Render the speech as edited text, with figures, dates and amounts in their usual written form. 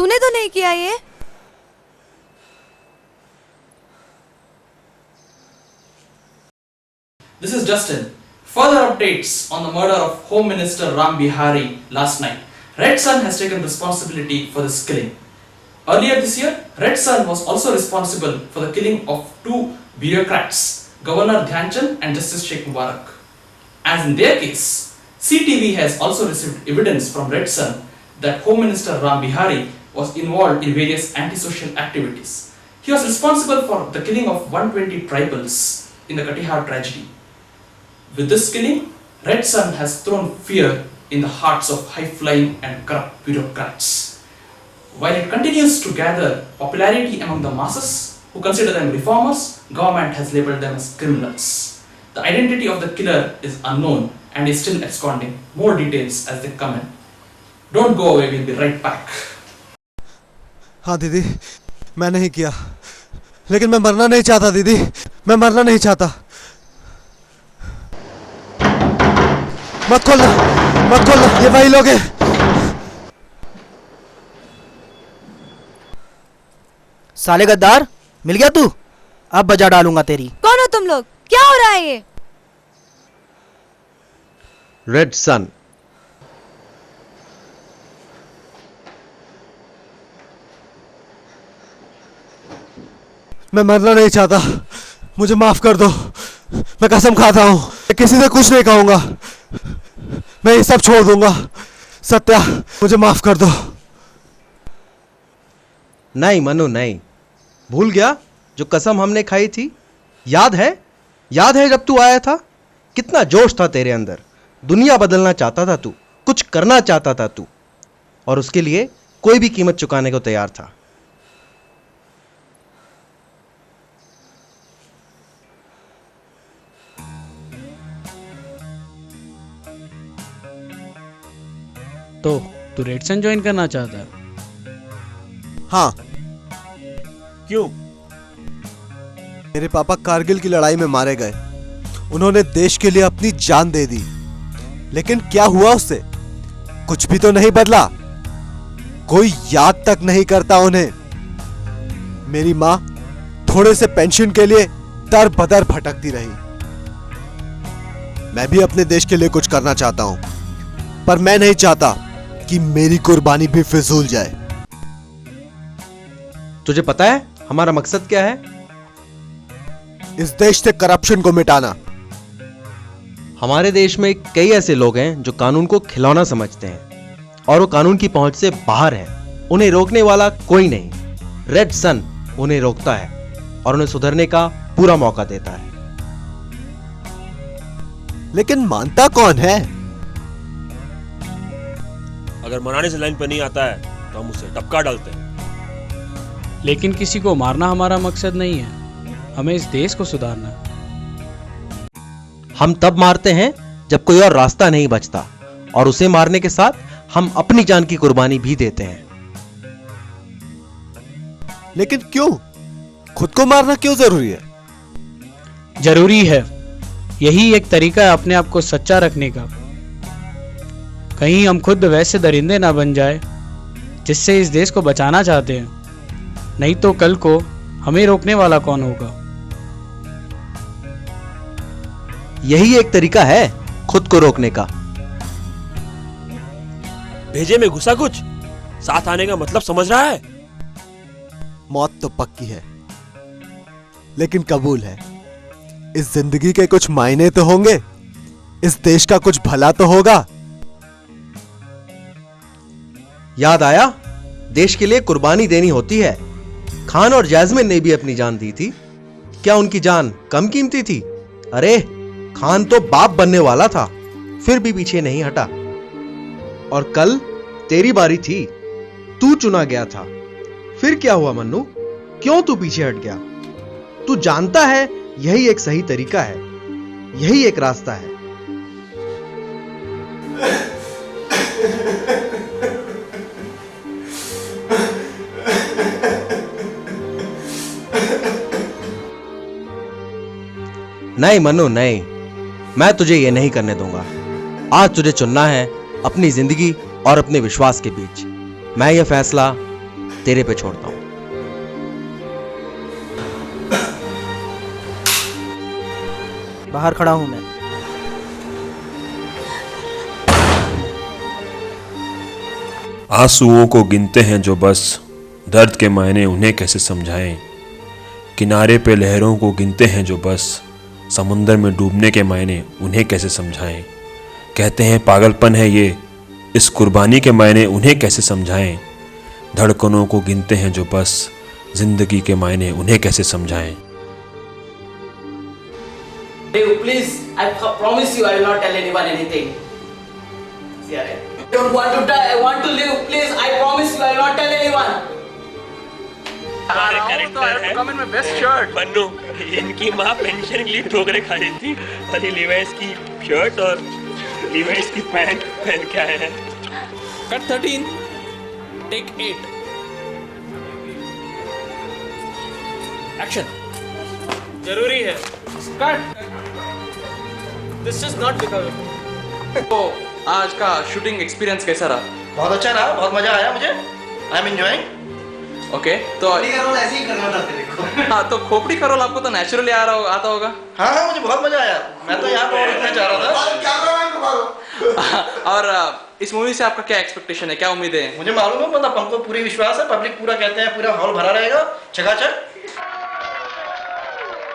तूने तो नहीं किया ये? This is Justin. Further updates on the murder of Home Minister Ram Bihari last night. Red Sun has taken responsibility for this killing. Earlier this year, Red Sun was also responsible for the killing of two bureaucrats, Governor Dhyan Chand and Justice Sheikh Mubarak. As in their case, CTV has also received evidence from Red Sun that Home Minister Ram Bihari was involved in various antisocial activities. He was responsible for the killing of 120 tribals in the Katihar tragedy. With this killing, Red Sun has thrown fear in the hearts of high-flying and corrupt bureaucrats. While it continues to gather popularity among the masses who consider them reformers, government has labelled them as criminals. The identity of the killer is unknown and is still absconding. More details as they come in. Don't go away, we'll be right back. हाँ दीदी, मैं नहीं किया, लेकिन मैं मरना नहीं चाहता दीदी, मैं मरना नहीं चाहता। मत खोलना, ये वही लोग हैं। साले गद्दार, मिल गया तू? अब बजा डालूंगा तेरी। कौन हो तुम लोग? क्या हो रहा है ये? Red sun. मैं मरना नहीं चाहता, मुझे माफ कर दो। मैं कसम खाता हूं, किसी से कुछ नहीं कहूंगा, मैं ये सब छोड़ दूंगा। सत्या, मुझे माफ कर दो। नहीं मनु नहीं, भूल गया जो कसम हमने खाई थी? याद है जब तू आया था, कितना जोश था तेरे अंदर। दुनिया बदलना चाहता था तू, कुछ करना चाहता था तू, और उसके लिए कोई भी कीमत चुकाने को तैयार था। तो तू रेड सन ज्वाइन करना चाहता है? हाँ। क्यों? मेरे पापा कारगिल की लड़ाई में मारे गए, उन्होंने देश के लिए अपनी जान दे दी, लेकिन क्या हुआ उससे? कुछ भी तो नहीं बदला, कोई याद तक नहीं करता उन्हें। मेरी मां थोड़े से पेंशन के लिए दर बदर भटकती रही। मैं भी अपने देश के लिए कुछ करना चाहता हूं, पर मैं नहीं चाहता कि मेरी कुर्बानी भी फिजूल जाए। तुझे पता है हमारा मकसद क्या है? इस देश से करप्शन को मिटाना। हमारे देश में कई ऐसे लोग हैं जो कानून को खिलौना समझते हैं और वो कानून की पहुंच से बाहर हैं। उन्हें रोकने वाला कोई नहीं। रेड सन उन्हें रोकता है और उन्हें सुधरने का पूरा मौका देता है। लेकिन मानता कौन है? अगर मनाने से लाइन पर नहीं आता है तो हम उसे टपका डालते हैं। लेकिन किसी को मारना हमारा मकसद नहीं है, हमें इस देश को सुधारना है। हम तब मारते हैं जब कोई और रास्ता नहीं बचता, और उसे मारने के साथ हम अपनी जान की कुर्बानी भी देते हैं। लेकिन क्यों? खुद को मारना क्यों जरूरी है? जरूरी है, यही एक तरीका है अपने आप को सच्चा रखने का। कहीं हम खुद वैसे दरिंदे ना बन जाए जिससे इस देश को बचाना चाहते हैं, नहीं तो कल को हमें रोकने वाला कौन होगा? यही एक तरीका है खुद को रोकने का। भेजे में घुसा कुछ, साथ आने का मतलब समझ रहा है? मौत तो पक्की है, लेकिन कबूल है। इस जिंदगी के कुछ मायने तो होंगे, इस देश का कुछ भला तो होगा। याद आया, देश के लिए कुर्बानी देनी होती है। खान और जैस्मिन ने भी अपनी जान दी थी। क्या उनकी जान कम कीमती थी? अरे खान तो बाप बनने वाला था, फिर भी पीछे नहीं हटा। और कल तेरी बारी थी, तू चुना गया था। फिर क्या हुआ मन्नू? क्यों तू पीछे हट गया? तू जानता है यही एक सही तरीका है, यही एक रास्ता है। नहीं मनु नहीं, मैं तुझे ये नहीं करने दूंगा। आज तुझे चुनना है अपनी जिंदगी और अपने विश्वास के बीच। मैं ये फैसला तेरे पे छोड़ता हूं। बाहर खड़ा हूं मैं। आंसुओं को गिनते हैं जो बस, दर्द के मायने उन्हें कैसे समझाएं। किनारे पे लहरों को गिनते हैं जो बस, समुंदर में डूबने के मायने उन्हें कैसे समझाएं। कहते हैं पागलपन है ये, इस कुर्बानी के मायने उन्हें कैसे समझाएं। धड़कनों को गिनते हैं जो बस, जिंदगी के मायने उन्हें कैसे समझाएं। Please, I promise you I will not tell anyone anything. I don't want to die, I want to live. Please, I promise you I will not tell anyone. बन्नू, इनकी माँ पेंशन के लिए ठोकरें खा रही थी और ये लीवाइस की शर्ट और लीवाइस की पैंट पहन के आए हैं। Cut 13, take 8. Action. जरूरी है. Cut. This is not because. तो आज का शूटिंग एक्सपीरियंस कैसा रहा? बहुत अच्छा रहा, बहुत मजा आया मुझे। I am enjoying. ओके, तो ऐसे ही करना था तेरे को। हाँ, तो खोपड़ी का रोल आपको तो नेचुरली आता होगा। हाँ, मुझे बहुत मजा आया। मैं तो यहाँ पर इतना चाह रहा था। और इस मूवी से आपका क्या एक्सपेक्टेशन है, क्या उम्मीदें हैं? मुझे मालूम है, मतलब हमको पूरी विश्वास है, पब्लिक पूरा कहते हैं, पूरा हॉल भरा रहेगा, चकाचक।